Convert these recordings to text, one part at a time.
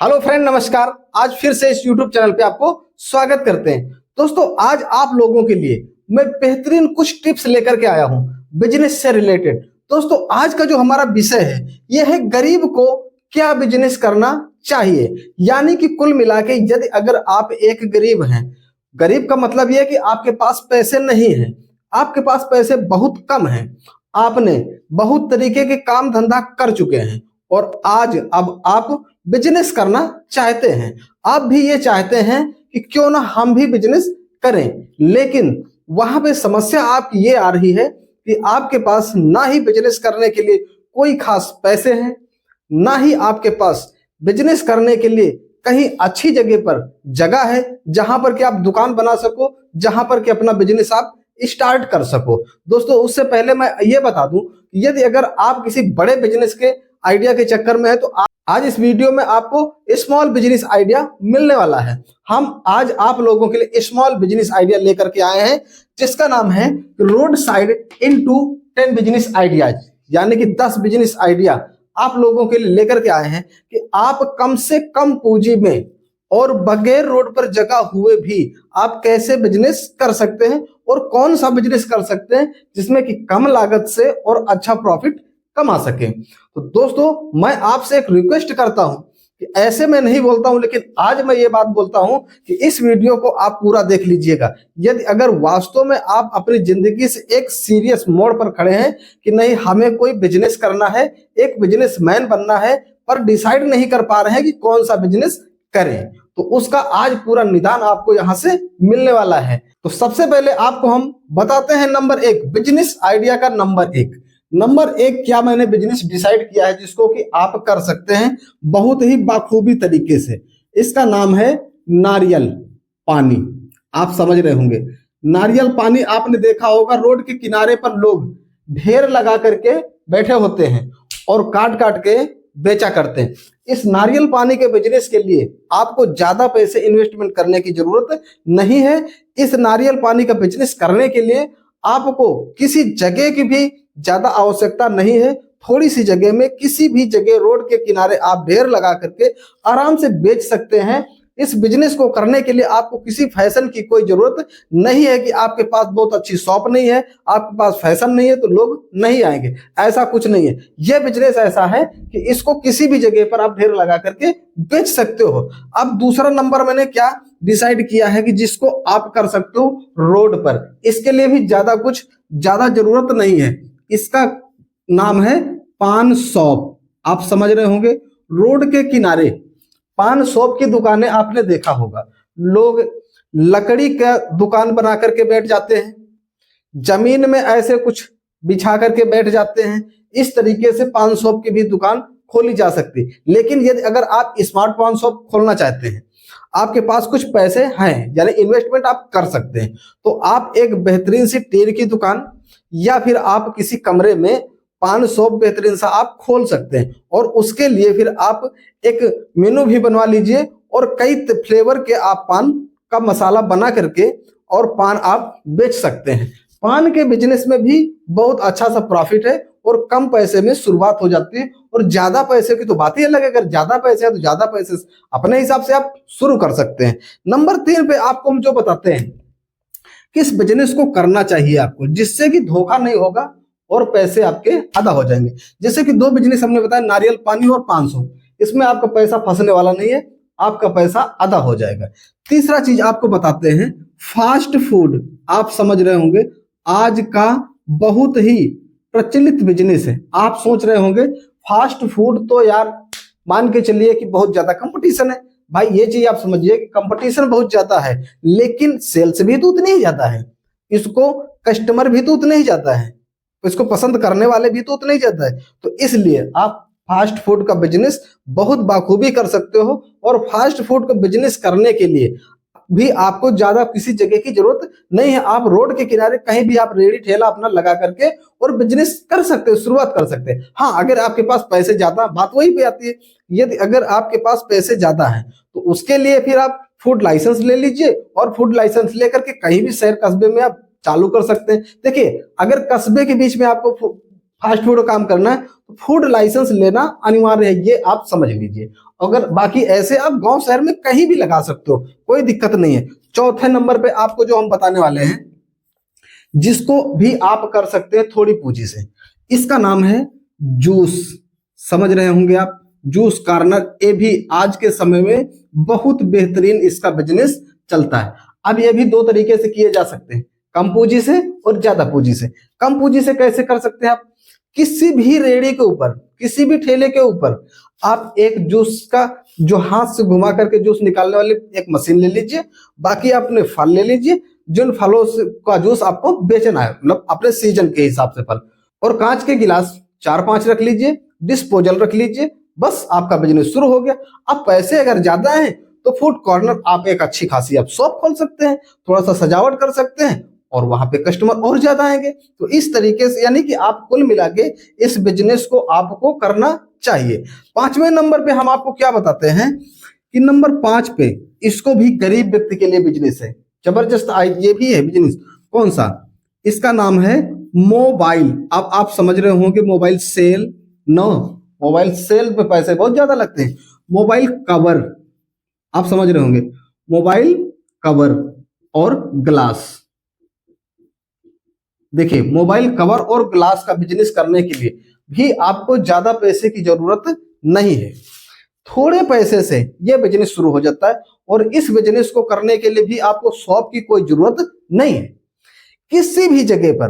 Hello friend, नमस्कार। आज फिर से इस YouTube चैनल पे आपको स्वागत करते हैं। दोस्तों, आज आप लोगों के लिए मैं बेहतरीन कुछ टिप्स लेकर के आया हूं बिजनेस से रिलेटेड। दोस्तों, आज का जो हमारा विषय है यह है गरीब को क्या बिजनेस करना चाहिए। यानी कि कुल मिला के यदि अगर आप एक गरीब हैं, गरीब का मतलब यह है कि आपके पास पैसे नहीं है, आपके पास पैसे बहुत कम हैं, आपने बहुत तरीके के काम धंधा कर चुके हैं और आज अब आप बिजनेस करना चाहते हैं। आप भी ये चाहते हैं कि क्यों ना हम भी बिजनेस करें, लेकिन वहां पे समस्या आपकी ये आ रही है कि आपके पास ना ही बिजनेस करने के लिए कोई खास पैसे हैं, ना ही आपके पास बिजनेस करने के लिए कहीं अच्छी जगह पर जगह है जहां पर कि आप दुकान बना सको, जहां पर कि अपना बिजनेस आप स्टार्ट कर सको। दोस्तों, उससे पहले मैं ये बता दूं कि यदि अगर आप किसी बड़े बिजनेस के आइडिया के चक्कर में है तो आज इस वीडियो में आपको स्मॉल बिजनेस आइडिया मिलने वाला है। हम आज आप लोगों के लिए स्मॉल बिजनेस आइडिया लेकर के आए हैं जिसका नाम है road side into 10 business ideas. यानी कि 10 बिजनेस आइडिया आप लोगों के लिए लेकर के आए हैं कि आप कम से कम पूंजी में और बगैर रोड पर जगह हुए भी आप कैसे बिजनेस कर सकते हैं और कौन सा बिजनेस कर सकते हैं जिसमें कि कम लागत से और अच्छा प्रॉफिट कमा सके। तो दोस्तों, मैं आपसे एक रिक्वेस्ट करता हूं कि ऐसे मैं नहीं बोलता हूं, लेकिन आज मैं ये बात बोलता हूं कि इस वीडियो को आप पूरा देख लीजिएगा। यदि अगर वास्तव में आप अपनी जिंदगी से एक सीरियस मोड़ पर खड़े हैं कि नहीं हमें कोई बिजनेस करना है, एक बिजनेसमैन बनना है, पर डिसाइड नहीं कर पा रहे हैं कि कौन सा बिजनेस करें, तो उसका आज पूरा निदान आपको यहां से मिलने वाला है। तो सबसे पहले आपको हम बताते हैं नंबर 1 बिजनेस आइडिया का। नंबर एक क्या मैंने बिजनेस डिसाइड किया है जिसको कि आप कर सकते हैं बहुत ही बाखूबी तरीके से। इसका नाम है नारियल पानी। आप समझ रहे होंगे, नारियल पानी आपने देखा होगा, रोड के किनारे पर लोग ढेर लगा करके बैठे होते हैं और काट काट के बेचा करते हैं। इस नारियल पानी के बिजनेस के लिए आपको ज्यादा पैसे इन्वेस्टमेंट करने की जरूरत नहीं है। इस नारियल पानी का बिजनेस करने के लिए आपको किसी जगह की भी ज्यादा आवश्यकता नहीं है। थोड़ी सी जगह में किसी भी जगह रोड के किनारे आप ढेर लगा करके आराम से बेच सकते हैं। इस बिजनेस को करने के लिए आपको किसी फैशन की कोई जरूरत नहीं है कि आपके पास बहुत अच्छी शॉप नहीं है, आपके पास फैशन नहीं है तो लोग नहीं आएंगे, ऐसा कुछ नहीं है। यह बिजनेस ऐसा है कि इसको किसी भी जगह पर आप ढेर लगा करके बेच सकते हो। अब दूसरा नंबर मैंने क्या डिसाइड किया है कि जिसको आप कर सकते हो रोड पर। इसके लिए भी ज्यादा जरूरत नहीं है। इसका नाम है पान शॉप। आप समझ रहे होंगे, रोड के किनारे पान शॉप की दुकानें आपने देखा होगा। लोग लकड़ी का दुकान बना करके बैठ जाते हैं, जमीन में ऐसे कुछ बिछा करके बैठ जाते हैं। इस तरीके से पान शॉप की भी दुकान खोली जा सकती है। लेकिन यदि अगर आप स्मार्ट पान शॉप खोलना चाहते हैं, आपके पास कुछ पैसे हैं, यानी इन्वेस्टमेंट आप कर सकते हैं, तो आप एक बेहतरीन सी टीन की दुकान या फिर आप किसी कमरे में पान शॉप बेहतरीन सा आप खोल सकते हैं। और उसके लिए फिर आप एक मेनू भी बनवा लीजिए और कई फ्लेवर के आप पान का मसाला बना करके और पान आप बेच सकते हैं। पान के बिजनेस में भी बहुत अच्छा सा प्रॉफिट है और कम पैसे में शुरुआत हो जाती है। और ज्यादा पैसे की तो बात ही अलग है, अगर ज्यादा पैसे है तो ज्यादा पैसे अपने हिसाब से आप शुरू कर सकते हैं। नंबर 3 पे आपको हम जो बताते हैं किस बिजनेस को करना चाहिए आपको, जिससे कि धोखा नहीं होगा और पैसे आपके अदा हो जाएंगे। जैसे कि 2 बिजनेस हमने बताया, नारियल पानी और 500। इसमें आपका पैसा फंसने वाला नहीं है, आपका पैसा अदा हो जाएगा। तीसरा चीज आपको बताते हैं फास्ट फूड। आप समझ रहे होंगे आज का बहुत ही प्रचलित बिजनेस है। आप सोच रहे होंगे फास्ट फूड तो यार मान के चलिए कि बहुत ज्यादा कंपटीशन है। भाई ये चीज आप समझिए कि कंपटीशन बहुत ज्यादा है, लेकिन सेल्स भी तो उतनी ही ज्यादा है, इसको कस्टमर भी तो उतने ही ज्यादा है, इसको पसंद करने वाले भी तो उतने ही ज्यादा है। तो इसलिए आप फास्ट फूड का बिजनेस बहुत बाखूबी कर सकते हो। और फास्ट फूड का बिजनेस करने के लिए भी आपको ज्यादा किसी जगह की जरूरत नहीं है। आप रोड के किनारे कहीं भी आप रेडी ठेला अपना लगा करके और बिजनेस कर सकते हो, शुरुआत कर सकते हैं। हाँ, अगर आपके पास पैसे ज्यादा, बात वही पे आती है, यदि अगर आपके पास पैसे ज्यादा है तो उसके लिए फिर आप फूड लाइसेंस ले लीजिए और फूड लाइसेंस लेकर के कहीं भी शहर कस्बे में आप चालू कर सकते हैं। देखिए, अगर कस्बे के बीच में आपको फास्ट फूड काम करना है तो फूड लाइसेंस लेना अनिवार्य है, ये आप समझ लीजिए। अगर बाकी ऐसे आप गांव शहर में कहीं भी लगा सकते हो, कोई दिक्कत नहीं है। चौथे नंबर पे आपको जो हम बताने वाले हैं, जिसको भी आप कर सकते हैं थोड़ी पूंजी से, इसका नाम है जूस। समझ रहे होंगे आप, जूस कॉर्नर। ये भी आज के समय में बहुत बेहतरीन इसका बिजनेस चलता है। अब ये भी दो तरीके से किए जा सकते हैं, कम पूंजी से और ज्यादा पूंजी से। कम पूंजी से कैसे कर सकते हैं आप, किसी भी रेड़ी के ऊपर, किसी भी ठेले के ऊपर आप एक जूस का जो हाथ से घुमा करके जूस निकालने वाली एक मशीन ले लीजिए। बाकी अपने फल ले लीजिए, जिन फलों का जूस आपको बेचना है, मतलब अपने सीजन के हिसाब से फल। और कांच के गिलास 4-5 रख लीजिए, डिस्पोजल रख लीजिए, बस आपका बिजनेस शुरू हो गया। अब पैसे अगर ज्यादा हैं तो फूड कॉर्नर आप एक अच्छी खासी आप शॉप खोल सकते हैं, थोड़ा सा सजावट कर सकते हैं और वहां पे कस्टमर और ज्यादा आएंगे। तो इस तरीके से यानी कि आप कुल मिला के इस बिजनेस को आपको करना चाहिए। 5वें नंबर पे हम आपको क्या बताते हैं कि नंबर 5 पे, इसको भी गरीब व्यक्ति के लिए बिजनेस है, जबरदस्त ये भी है बिजनेस। कौन सा, इसका नाम है मोबाइल। अब आप समझ रहे होंगे mobile cell, no, mobile cell पे पैसे बहुत ज्यादा लगते हैं। मोबाइल कवर, आप समझ रहे होंगे, मोबाइल कवर और ग्लास। देखिए, मोबाइल कवर और ग्लास का बिजनेस करने के लिए भी आपको ज्यादा पैसे की जरूरत नहीं है, थोड़े पैसे से यह बिजनेस शुरू हो जाता है। और इस बिजनेस को करने के लिए भी आपको शॉप की कोई जरूरत नहीं है। किसी भी जगह पर,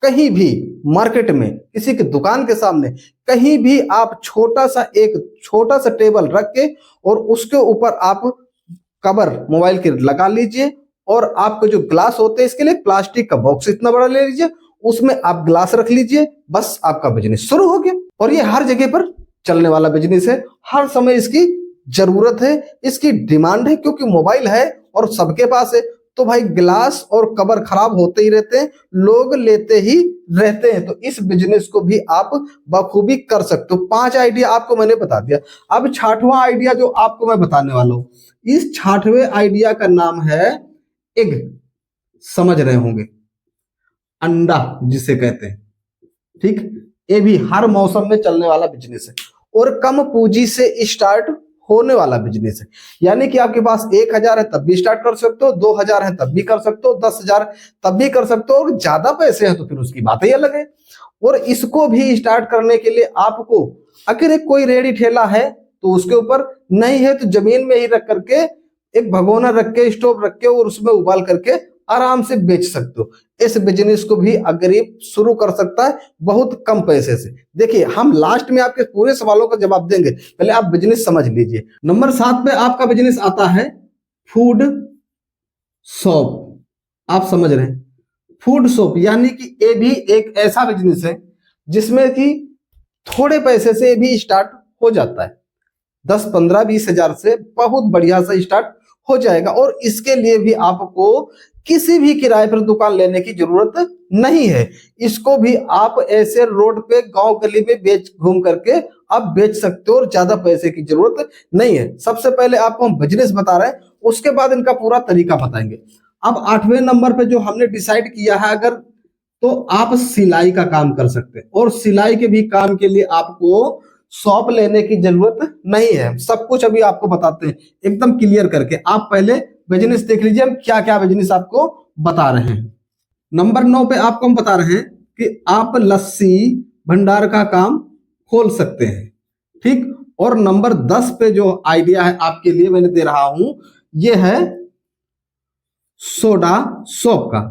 कहीं भी मार्केट में, किसी की दुकान के सामने, कहीं भी आप छोटा सा टेबल रख के और उसके ऊपर आप कवर मोबाइल के लगा लीजिए। और आपको जो ग्लास होते हैं, इसके लिए प्लास्टिक का बॉक्स इतना बड़ा ले लीजिए, उसमें आप ग्लास रख लीजिए, बस आपका बिजनेस शुरू हो गया। और ये हर जगह पर चलने वाला बिजनेस है, हर समय इसकी जरूरत है, इसकी डिमांड है, क्योंकि मोबाइल है और सबके पास है। तो भाई ग्लास और कवर खराब होते ही रहते हैं, लोग लेते ही रहते हैं। तो इस बिजनेस को भी आप बखूबी कर सकते हो। 5 आइडिया आपको मैंने बता दिया। अब 6वां आइडिया जो आपको मैं बताने वाला हूं, इस 6वें आइडिया का नाम है एग। समझ रहे होंगे, अंडा जिसे कहते हैं, ठीक। ये भी हर मौसम में चलने वाला बिजनेस है और कम पूंजी से स्टार्ट होने वाला बिजनेस है। यानी कि आपके पास 1000 है तब भी स्टार्ट कर सकते हो, 2000 है तब भी कर सकते हो, 10,000 तब भी कर सकते हो, और ज्यादा पैसे हैं तो फिर उसकी बात ही अलग है। और इसको भी स्टार्ट करने के लिए आपको, अगर एक कोई रेडी ठेला है तो उसके ऊपर, नहीं है तो जमीन में ही रख करके, एक भगोना रख के, स्टोव रख के और उसमें उबाल करके आराम से बेच सकते हो। इस बिजनेस को भी गरीब शुरू कर सकता है बहुत कम पैसे से। देखिए, हम लास्ट में आपके पूरे सवालों का जवाब देंगे, पहले आप बिजनेस समझ लीजिए। नंबर 7 पे आपका बिजनेस आता है फूड शॉप। आप समझ रहे हैं, फूड शॉप यानी कि ये भी एक ऐसा बिजनेस है जिसमें कि थोड़े पैसे से भी स्टार्ट हो जाता है। 10, 15, 20 हजार से बहुत बढ़िया सा स्टार्ट हो जाएगा। और इसके लिए भी आपको किसी भी किराए पर दुकान लेने की जरूरत नहीं है। इसको भी आप ऐसे रोड पे, गांव गली में बेच घूम करके आप बेच सकते हो और ज्यादा पैसे की जरूरत नहीं है। सबसे पहले आपको हम बिजनेस बता रहे हैं, उसके बाद इनका पूरा तरीका बताएंगे। अब 8वें नंबर पे जो हमने डिसाइड किया है, अगर तो आप सिलाई का काम कर सकते हैं। और सिलाई के भी काम के लिए आपको शॉप लेने की जरूरत नहीं है। सब कुछ अभी आपको बताते हैं एकदम क्लियर करके। आप पहले बिजनेस देख लीजिए, हम क्या क्या बिजनेस आपको बता रहे हैं। नंबर 9 पे आपको हम बता रहे हैं कि आप लस्सी भंडार का काम खोल सकते हैं, ठीक। और नंबर 10 पे जो आइडिया है आपके लिए मैंने दे रहा हूं, यह है सोडा शॉप का।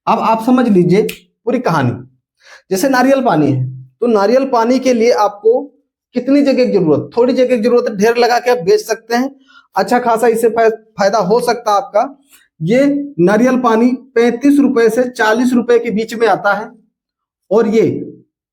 अब आप समझ लीजिए पूरी कहानी। जैसे नारियल पानी है, तो नारियल पानी के लिए आपको कितनी जगह की जरूरत, थोड़ी जगह की जरूरत है, ढेर लगा के आप बेच सकते हैं, अच्छा खासा इससे फायदा हो सकता है आपका। ये नारियल पानी 35 रुपए से 40 रुपए के बीच में आता है और ये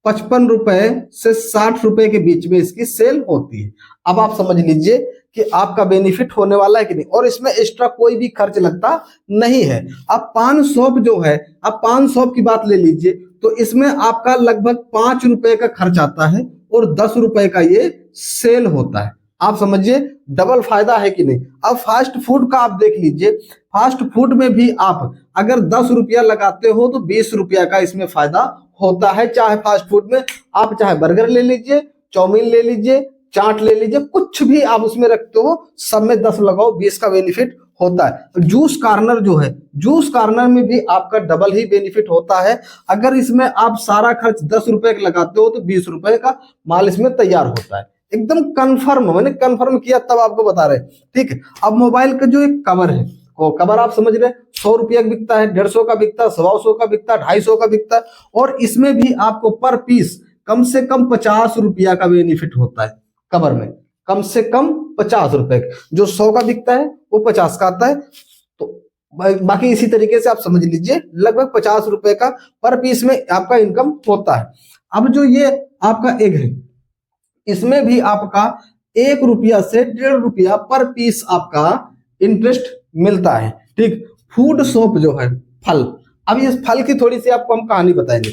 55 रुपए से 60 रुपए के बीच में इसकी सेल होती है। अब आप समझ लीजिए कि आपका बेनिफिट होने वाला है कि नहीं, और इसमें एक्स्ट्रा कोई भी खर्च लगता नहीं है। अब पान शॉप जो है, अब पान शॉप की बात ले लीजिए, तो इसमें आपका लगभग 5 रुपए का खर्च आता है और 10 रुपए का ये सेल होता है। आप समझिए डबल फायदा है कि नहीं। अब फास्ट फूड का आप देख लीजिए, फास्ट फूड में भी आप अगर 10 रुपया लगाते हो तो 20 रुपया का इसमें फायदा होता है। चाहे फास्ट फूड में आप चाहे बर्गर ले लीजिए, चाउमीन ले लीजिए, चाट ले लीजिए, कुछ भी आप उसमें रखते हो, सब में 10 लगाओ 20 का बेनिफिट होता है। जूस कार्नर जो है, जूस कार्नर में भी आपका डबल ही बेनिफिट होता है। अगर इसमें आप सारा खर्च 10 रुपए का लगाते हो तो 20 रुपए का माल इसमें तैयार होता है। एकदम कंफर्म, मैंने कंफर्म किया तब आपको बता रहे। ठीक है, अब मोबाइल का जो एक कवर है, वो कवर आप समझ रहे हैं 100 रुपया का बिकता है, 150 का बिकता है, 125 का बिकता है, 250 का बिकता है। और इसमें भी आपको पर पीस कम से कम 50 रुपया का बेनिफिट होता है। कवर में कम से कम 50 रुपए, जो 100 का बिकता है वो 50 का आता है। तो बाकी इसी तरीके से आप समझ लीजिए लगभग 50 रुपए का पर पीस में आपका इनकम होता है। अब जो ये आपका एग है, इसमें भी आपका 1 रुपया से 1.5 रुपया पर पीस आपका इंटरेस्ट मिलता है। ठीक, फूड सोप जो है फल, अब इस फल की थोड़ी सी आपको हम कहानी बताएंगे।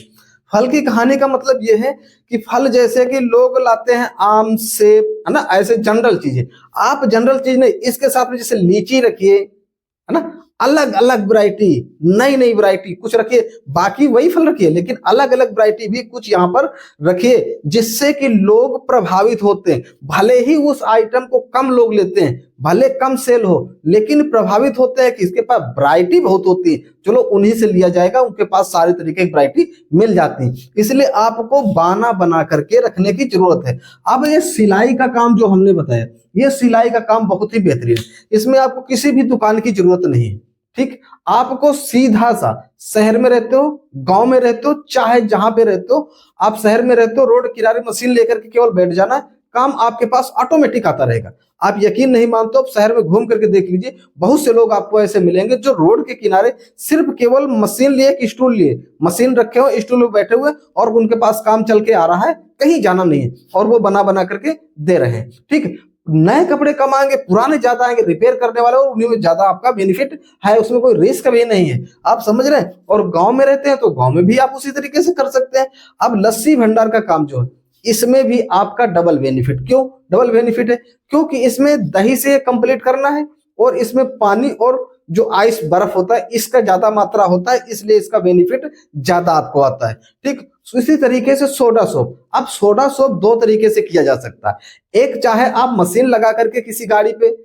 फल की कहानी का मतलब ये है कि फल जैसे कि लोग लाते हैं आम, सेब, है ना, ऐसे जनरल चीजें। आप जनरल चीज नहीं, इसके साथ में जैसे लीची रखिए, है ना, अलग अलग वैरायटी, नई नई वैरायटी कुछ रखिए। बाकी वही फल रखिए लेकिन अलग अलग वैरायटी भी कुछ यहाँ पर रखिए, जिससे कि लोग प्रभावित होते हैं। भले ही उस आइटम को कम लोग लेते हैं, भले कम सेल हो, लेकिन प्रभावित होते हैं कि इसके पास वैरायटी बहुत होती है, चलो उन्हीं से लिया जाएगा, उनके पास सारे तरीके की वैरायटी मिल जाती है। इसलिए आपको बाना बना करके रखने की जरूरत है। अब ये सिलाई का काम जो हमने बताया, ये सिलाई का काम बहुत ही बेहतरीन है। इसमें आपको किसी भी दुकान की जरूरत नहीं है। ठीक, आपको सीधा सा, शहर में रहते हो, गांव में रहते हो, चाहे जहां पे रहते हो, आप शहर में रहते हो, रोड किनारे मशीन लेकर के केवल बैठ जाना, काम आपके पास ऑटोमेटिक आता रहेगा। आप यकीन नहीं मानते हो, शहर में घूम करके देख लीजिए, बहुत से लोग आपको ऐसे मिलेंगे जो रोड के किनारे सिर्फ केवल मशीन लिए, एक स्टूल लिए, मशीन रखे हो, स्टूल में बैठे हुए, और उनके पास काम चल के आ रहा है, कहीं जाना नहीं है, और वो बना बना करके दे रहे हैं। ठीक, नए कपड़े कम आएंगे, पुराने ज्यादा आएंगे, रिपेयर करने वाले और उन्हीं में ज्यादा आपका बेनिफिट है, उसमें कोई रिस्क भी नहीं है। आप समझ रहे हैं। और गांव में रहते हैं तो गांव में भी आप उसी तरीके से कर सकते हैं। अब लस्सी भंडार का काम जो है, इसमें भी आपका डबल बेनिफिट। क्यों डबल बेनिफिट है? क्योंकि इसमें दही से कंप्लीट करना है, और इसमें पानी और जो आइस बर्फ होता है इसका ज्यादा मात्रा होता है, इसलिए इसका बेनिफिट ज्यादा आपको आता है। ठीक, इसी तरीके से सोडा सोप। अब सोडा सोप दो तरीके से किया जा सकता है। एक, चाहे आप मशीन लगा करके किसी गाड़ी पे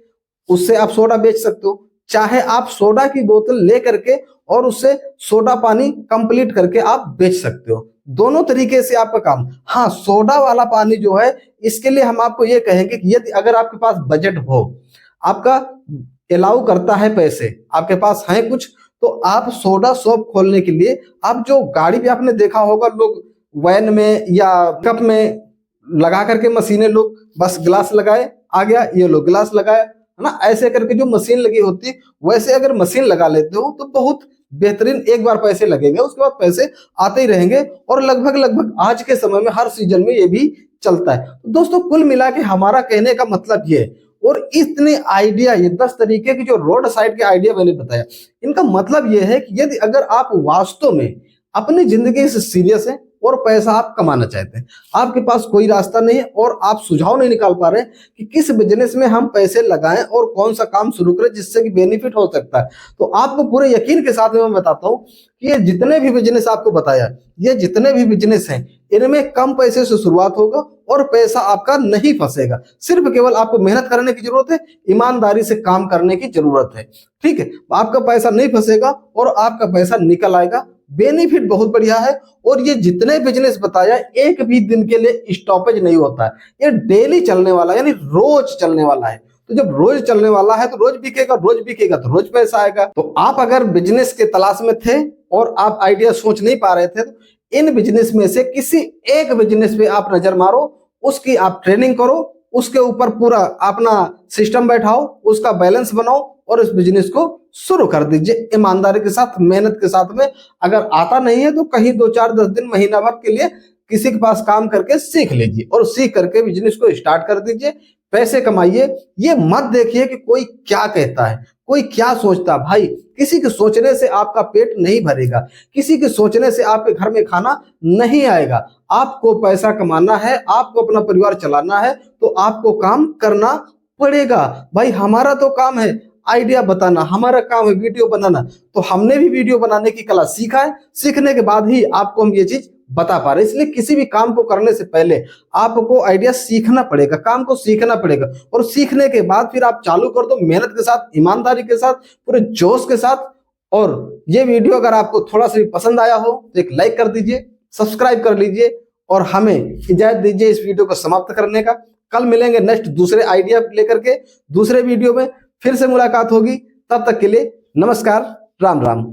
उससे आप सोडा बेच सकते हो, चाहे आप सोडा की बोतल ले करके और उससे सोडा पानी कंप्लीट करके आप बेच सकते हो। दोनों तरीके से आपका काम। हाँ, सोडा वाला पानी जो है, इसके लिए हम आपको ये कहेंगे कि यदि अगर आपके पास बजट हो, आपका अलाउ करता है, पैसे आपके पास हैं कुछ, तो आप सोडा शॉप खोलने के लिए, आप जो गाड़ी भी आपने देखा होगा, लोग वैन में या कप में लगा करके मशीनें, लोग बस गिलास लगाए आ गया, ये लोग गिलास लगाए, है ना, ऐसे करके जो मशीन लगी होती है, वैसे अगर मशीन लगा लेते हो तो बहुत बेहतरीन। एक बार पैसे लगेंगे, उसके बाद पैसे आते ही रहेंगे, और लगभग लगभग आज के समय में हर सीजन में ये भी चलता है। तो दोस्तों, कुल मिला के हमारा कहने का मतलब ये है, और इतने आइडिया, ये 10 तरीके की जो रोड साइड के आइडिया मैंने बताया, इनका मतलब ये है कि यदि अगर आप वास्तव में अपनी जिंदगी से सीरियस हैं और पैसा आप कमाना चाहते हैं, आपके पास कोई रास्ता नहीं है और आप सुझाव नहीं निकाल पा रहे कि किस बिजनेस में हम पैसे लगाएं और कौन सा काम शुरू करें जिससे कि बेनिफिट हो सकता है, तो आपको पूरे यकीन के साथ में मैं बताता हूं कि ये जितने भी बिजनेस आपको बताया, ये जितने भी बिजनेस हैं, इनमें कम पैसे से शुरुआत होगा और पैसा आपका नहीं फंसेगा। सिर्फ केवल आपको मेहनत करने की जरूरत है, ईमानदारी से काम करने की जरूरत है। ठीक है, आपका पैसा नहीं फंसेगा और आपका पैसा निकल आएगा। बेनिफिट बहुत बढ़िया है, और ये जितने बिजनेस बताया, एक भी दिन के लिए स्टॉपेज नहीं होता है, ये डेली चलने वाला है, यानी रोज चलने वाला है। तो जब रोज चलने वाला है तो रोज बिकेगा, रोज बिकेगा तो रोज पैसा आएगा। तो आप अगर बिजनेस के तलाश में थे और आप आइडिया सोच नहीं पा रहे थे, तो इन बिजनेस में से किसी एक बिजनेस पे आप नजर मारो, उसकी आप ट्रेनिंग करो, उसके ऊपर पूरा अपना सिस्टम बैठाओ, उसका बैलेंस बनाओ और इस बिजनेस को शुरू कर दीजिए ईमानदारी के साथ, मेहनत के साथ में। अगर आता नहीं है तो कहीं 2 4 10 दिन, महीना भर के लिए किसी के पास काम करके सीख लीजिए, और सीख करके बिजनेस को स्टार्ट कर दीजिए, पैसे कमाइए। ये मत देखिए कि कोई क्या कहता है, कोई क्या सोचता है। भाई, किसी के सोचने से आपका पेट नहीं भरेगा, किसी के सोचने से आपके घर में खाना नहीं आएगा। आपको पैसा कमाना है, आपको अपना परिवार चलाना है, तो आपको काम करना पड़ेगा। भाई, हमारा तो काम है आइडिया बताना, हमारा काम है वीडियो बनाना। तो हमने भी वीडियो बनाने की कला सीखा है, सीखने के बाद ही आपको हम ये चीज बता पा रहे हैं। इसलिए किसी भी काम को करने से पहले आपको आइडिया सीखना पड़ेगा, काम को सीखना पड़ेगा, और सीखने के बाद फिर आप चालू कर दो मेहनत के साथ, ईमानदारी के साथ, पूरे जोश के साथ। और ये वीडियो अगर आपको थोड़ा सा भी पसंद आया हो तो एक लाइक कर दीजिए, सब्सक्राइब कर लीजिए, और हमें इजाजत दीजिए इस वीडियो को समाप्त करने का। कल मिलेंगे नेक्स्ट दूसरे आइडिया लेकर के दूसरे वीडियो में, फिर से मुलाकात होगी। तब तक के लिए नमस्कार, राम राम।